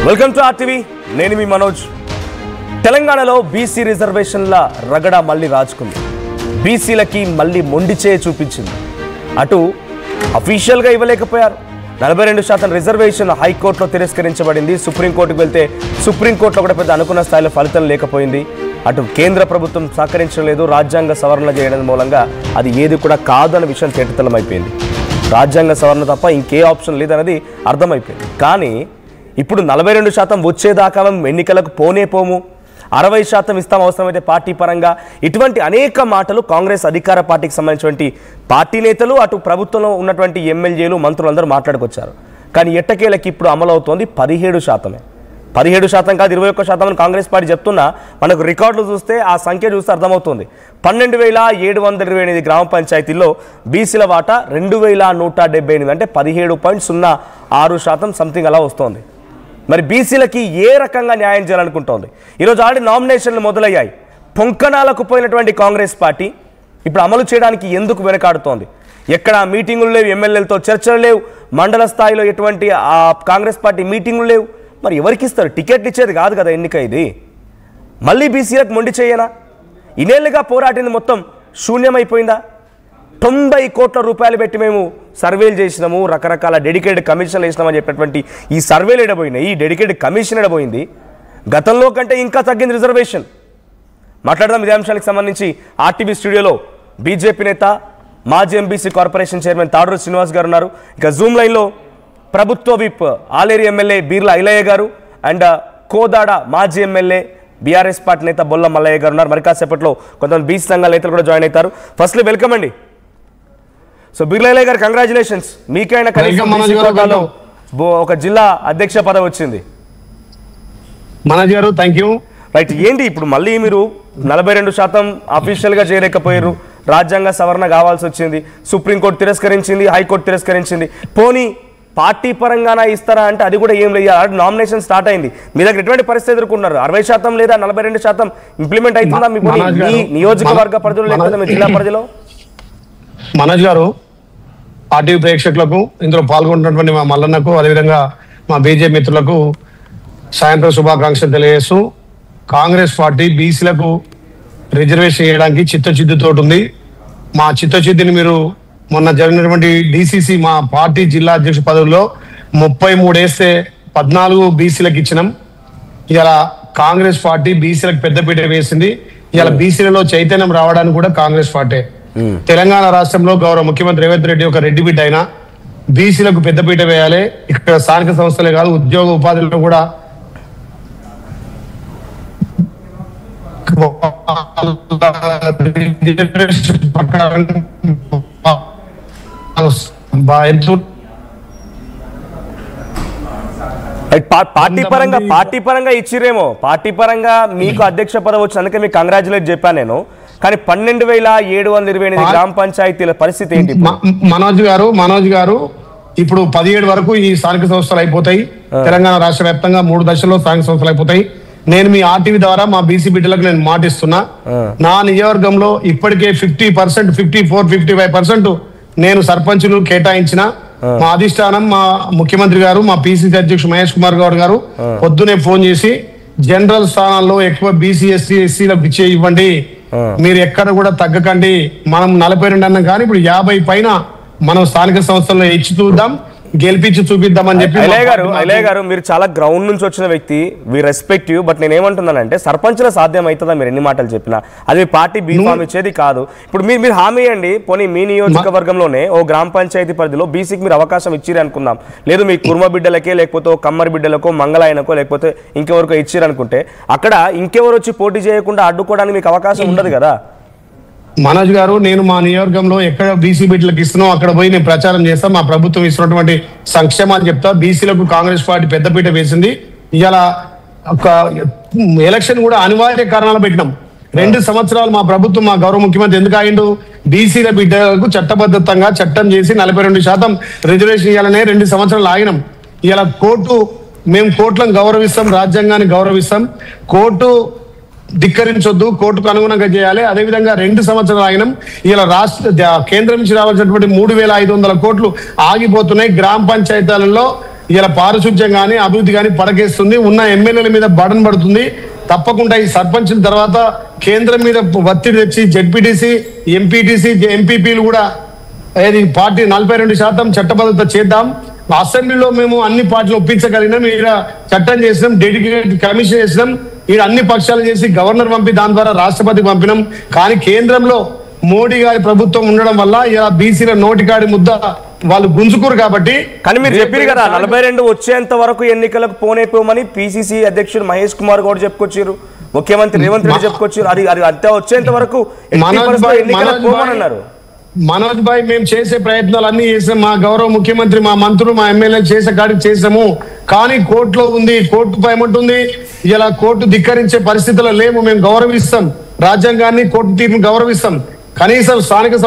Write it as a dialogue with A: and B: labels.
A: Welcome to RTV. నేను మీ మనోజ్. తెలంగాణలో BC రిజర్వేషన్ల రగడ మళ్ళీ రాజుకుంది. బీసీలకి మళ్ళీ మొండిచే చూపించింది. అటు అఫీషియల్గా ఇవ్వలేకపోయారు. 42% రిజర్వేషన్ హైకోర్టులో తిరస్కరించబడింది. సుప్రీంకోర్టుకు వెళ్తే సుప్రీంకోర్టులో కూడా పెద్ద అనుకున్న స్థాయిలో ఫలితం లేకపోయింది. అటు కేంద్ర ప్రభుత్వం సహకరించలేదు. రాజ్యాంగ సవరణ చేయడం మూలంగా అది ఏది కూడా కాదన్న విషయం తేటతెల్లమైపోయింది. రాజ్యాంగ సవరణ తప్ప ఇంకే ఆప్షన్ లేదన్నది అర్థమైపోయింది. కానీ ఇప్పుడు 42% వచ్చేదాకా ఎన్నికలకు పోము, 60% ఇస్తాం అవసరమైతే పార్టీ పరంగా, ఇటువంటి అనేక మాటలు కాంగ్రెస్ అధికార పార్టీకి సంబంధించినటువంటి పార్టీ నేతలు, అటు ప్రభుత్వంలో ఉన్నటువంటి ఎమ్మెల్యేలు, మంత్రులందరూ మాట్లాడుకొచ్చారు. కానీ ఎట్టకేలకి ఇప్పుడు అమలవుతోంది 17%. 17% కాదు, 21% కాంగ్రెస్ పార్టీ చెప్తున్నా మనకు రికార్డులు చూస్తే ఆ సంఖ్య చూస్తే అర్థమవుతుంది. 12,728 గ్రామ పంచాయతీల్లో బీసీల వాటా 2,178, అంటే 17.06% సంథింగ్ అలా వస్తుంది. మరి బీసీలకి ఏ రకంగా న్యాయం చేయాలనుకుంటోంది? ఈరోజు ఆల్రెడీ నామినేషన్లు మొదలయ్యాయి. పొంకనాలకు పోయినటువంటి కాంగ్రెస్ పార్టీ ఇప్పుడు అమలు చేయడానికి ఎందుకు వెనకాడుతోంది? ఎక్కడ మీటింగులు లేవు, ఎమ్మెల్యేలతో చర్చలు లేవు, మండల స్థాయిలో ఎటువంటి కాంగ్రెస్ పార్టీ మీటింగులు లేవు. మరి ఎవరికి ఇస్తారు? టికెట్లు ఇచ్చేది కాదు కదా ఎన్నిక ఇది. మళ్ళీ బీసీలకు మొండి చేయనా? ఇన్నేళ్ళుగా పోరాటింది మొత్తం శూన్యమైపోయిందా? 90 కోట్ల రూపాయలు పెట్టి మేము సర్వేలు చేసినాము, రకరకాల డెడికేటెడ్ కమిషన్లు వేసినామని చెప్పినటువంటి ఈ సర్వేలు ఎడబోయినాయి, ఈ డెడికేటెడ్ కమిషన్ ఎడబోయింది. గతంలో కంటే ఇంకా తగ్గింది రిజర్వేషన్. మాట్లాడదాం ఇదే అంశానికి సంబంధించి. ఆర్టీవీ స్టూడియోలో బీజేపీ నేత, మాజీ MBC corporation chairman Taduru Srinivas గారు ఉన్నారు. ఇక జూమ్ లైన్లో ప్రభుత్వ విప్ ఆలేరు ఎమ్మెల్యే బీర్ల ఐలయ్య గారు అండ్ కోదాడ మాజీ ఎమ్మెల్యే బీఆర్ఎస్ పార్టీ నేత బొల్ల మల్లయ్య గారు ఉన్నారు. మరి కాసేపట్లో కొంతమంది బీసీ సంఘాల నేతలు కూడా జాయిన్ అవుతారు. ఫస్ట్లీ వెల్కమ్ అండి. సో బీర్ల ఐలయ్య గారు, కంగ్రాచులేషన్స్. మీకైనా ఒక జిల్లా అధ్యక్ష పదవి వచ్చింది.
B: మనోజ్ గారు థ్యాంక్ యూ.
A: రైట్, ఏంటి ఇప్పుడు మళ్ళీ మీరు 42% అఫీషియల్గా చేయలేకపోయారు, రాజ్యాంగ సవరణ కావాల్సి వచ్చింది, సుప్రీంకోర్టు తిరస్కరించింది, హైకోర్టు తిరస్కరించింది. పోనీ పార్టీ పరంగానా ఇస్తారా అంటే అది కూడా ఏం లేదు. నామినేషన్ స్టార్ట్ అయింది. మీ దగ్గర ఎటువంటి పరిస్థితి ఎదుర్కొన్నారు? 60% లేదా 42% ఇంప్లిమెంట్ అవుతుందా మీ నియోజకవర్గ పరిధిలో లేకపోతే మీ జిల్లా పరిధిలో?
B: మనోజ్ గారు, ఆర్టీవీ ప్రేక్షకులకు, ఇందులో పాల్గొంటున్నటువంటి మా మల్లన్నకు, అదేవిధంగా మా బీజేపీ మిత్రులకు సాయంత్రం శుభాకాంక్షలు తెలియజేస్తూ, కాంగ్రెస్ పార్టీ బీసీలకు రిజర్వేషన్ చేయడానికి చిత్తశుద్ధితో ఉంది. మా చిత్తశుద్ధిని మీరు మొన్న జరిగినటువంటి డీసీసీ మా పార్టీ జిల్లా అధ్యక్ష పదవుల్లో 33 వేస్తే 14 బీసీలకు ఇచ్చినాం. ఇలా కాంగ్రెస్ పార్టీ బీసీలకు పెద్దపీట వేసింది. ఇలా బీసీలలో చైతన్యం రావడానికి కూడా కాంగ్రెస్ పార్టీ. తెలంగాణ రాష్ట్రంలో గౌరవ ముఖ్యమంత్రి రేవంత్ రెడ్డి ఒక రెడ్డి బిడ్డ అయినా బీసీలకు పెద్దపీట వేయాలి. ఇక్కడ స్థానిక సంస్థలే కాదు, ఉద్యోగ ఉపాధిలో కూడా
A: పార్టీ పరంగా ఇచ్చిరేమో, పార్టీ పరంగా మీకు అధ్యక్ష పదవి వచ్చి అందుకే మీకు కంగ్రాచులేట్ చెప్పాను నేను. కానీ 12,728 గ్రామ పంచాయతీల పరిస్థితి ఏంటి?
B: మనోజ్ గారు ఇప్పుడు 17 వరకు ఈ స్థానిక సంస్థలు అయిపోతాయి. తెలంగాణ రాష్ట్ర వ్యాప్తంగా 3 దశల్లో స్థానిక సంస్థలు అయిపోతాయి. నేను మీ ఆర్టీవీ ద్వారా మా బీసీ బిడ్డలకు నేను మాటిస్తున్నా, నా నియోజకవర్గంలో ఇప్పటికే 50%, 54, 55% నేను సర్పంచులు కేటాయించిన. మా అధిష్టానం, మా ముఖ్యమంత్రి గారు, మా పిసిసి అధ్యక్షుడు మహేష్ కుమార్ గౌడ్ గారు పొద్దునే ఫోన్ చేసి జనరల్ స్థానాల్లో ఎక్కువ బీసీ, ఎస్సీ, ఎస్సీలకు ఇచ్చే ఇవ్వండి, మీరు ఎక్కడ కూడా తగ్గకండి. మనం 42 అన్నాం కానీ ఇప్పుడు 50 పైన మనం స్థానిక సంస్థల్లో ఇచ్చి చూద్దాం, గెలిపించి చూపిద్దామని చెప్పి.
A: ఐలయ్య గారు, మీరు చాలా గ్రౌండ్ నుంచి వచ్చిన వ్యక్తి, వి రెస్పెక్ట్ యూ. బట్ నేను ఏమంటున్నానంటే సర్పంచ్ల సాధ్యం అవుతుందా? మీరు ఎన్ని మాటలు చెప్పినా అది మీ పార్టీ బీఫామ్ ఇచ్చేది కాదు. ఇప్పుడు మీరు హామీ ఇవ్వండి, పోనీ మీ నియోజకవర్గంలోనే ఓ గ్రామ పంచాయతీ పరిధిలో బీసీకి మీరు అవకాశం ఇచ్చిరు అనుకుందాం, లేదు మీ కుర్మ బిడ్డలకే, లేకపోతే కమ్మరి బిడ్డలకో, మంగళాయనకో, లేకపోతే ఇంకెవరికో ఇచ్చిరు అనుకుంటే అక్కడ ఇంకెవరు వచ్చి పోటీ చేయకుండా అడ్డుకోవడానికి మీకు అవకాశం ఉండదు కదా?
B: మనోజ్ గారు, నేను మా నియోజకవర్గంలో ఎక్కడ బీసీ బిడ్డలకు ఇస్తున్నాం అక్కడ పోయి నేను ప్రచారం చేస్తాం. మా ప్రభుత్వం ఇస్తున్నటువంటి సంక్షేమాలు చెప్తా. బీసీలకు కాంగ్రెస్ పార్టీ పెద్దపీట వేసింది. ఇవాళ ఒక ఎలక్షన్ కూడా అనివార్య కారణాలు పెట్టినాం. 2 సంవత్సరాలు మా ప్రభుత్వం, మా గౌరవ ముఖ్యమంత్రి ఎందుకు ఆగిండు? బీసీల బిడ్డలకు చట్టబద్ధంగా చట్టం చేసి 42% రిజర్వేషన్ ఇవ్వాలనే 2 సంవత్సరాలు ఆగినాం. ఇలా మేము కోర్టులను గౌరవిస్తాం, రాజ్యాంగాన్ని గౌరవిస్తాం. కోర్టు ధిక్కరించొద్దు, కోర్టుకు అనుగుణంగా చేయాలి. అదేవిధంగా 2 సంవత్సరాలు ఆగినాం. ఇలా కేంద్రం నుంచి రావాల్సినటువంటి 3,500 కోట్లు ఆగిపోతున్నాయి. గ్రామ పంచాయతీలలో ఇలా పారిశుధ్యం కానీ అభివృద్ధి కానీ పడకేస్తుంది, ఉన్న ఎమ్మెల్యేల మీద బడన్ పడుతుంది. తప్పకుండా ఈ సర్పంచుల తర్వాత కేంద్రం మీద ఒత్తిడి తెచ్చి జెడ్పీటీసీ, ఎంపీటీసీ, ఎంపీపీలు కూడా ఏది పార్టీ 42% చట్టబద్ధత చేద్దాం. అసెంబ్లీలో మేము అన్ని పార్టీలు ఒప్పించగలిగినాం, ఈడ చట్టం చేసినాం, డెడికేటెడ్ కమిషన్ చేసినాం, ఈడ అన్ని పక్షాలు చేసి గవర్నర్ పంపి దాని ద్వారా రాష్ట్రపతికి పంపినాం. కానీ కేంద్రంలో మోడీ గారి ప్రభుత్వం ఉండడం వల్ల ఇలా బీసీల నోటికాడి ముద్ద వాళ్ళు గుంజుకోరు. కాబట్టి
A: కానీ మీరు చెప్పారు కదా 42 వచ్చేంత వరకు ఎన్నికలకు పోనేపోమని పిసిసి అధ్యక్షుడు మహేష్ కుమార్ గౌడ్ చెప్పుకొచ్చారు, ముఖ్యమంత్రి రేవంత్ రెడ్డి చెప్పుకొచ్చారు. అది అంతే వచ్చేంత వరకు అన్నారు.
B: మనోజ్ భాయ్ మేము చేసే ప్రయత్నాలు అన్ని చేసాం, మా గౌరవ ముఖ్యమంత్రి, మా మంత్రులు, మా ఎమ్మెల్యేలు చేసే కాడికి చేసాము. కానీ కోర్టులో ఉంది, కోర్టు ఏమంటుంది, ఇలా కోర్టు ధిక్కరించే పరిస్థితుల్లో లేము. మేము గౌరవిస్తాం రాజ్యాంగాన్ని, కోర్టు తీర్పును గౌరవిస్తాం. కనీసం స్థానిక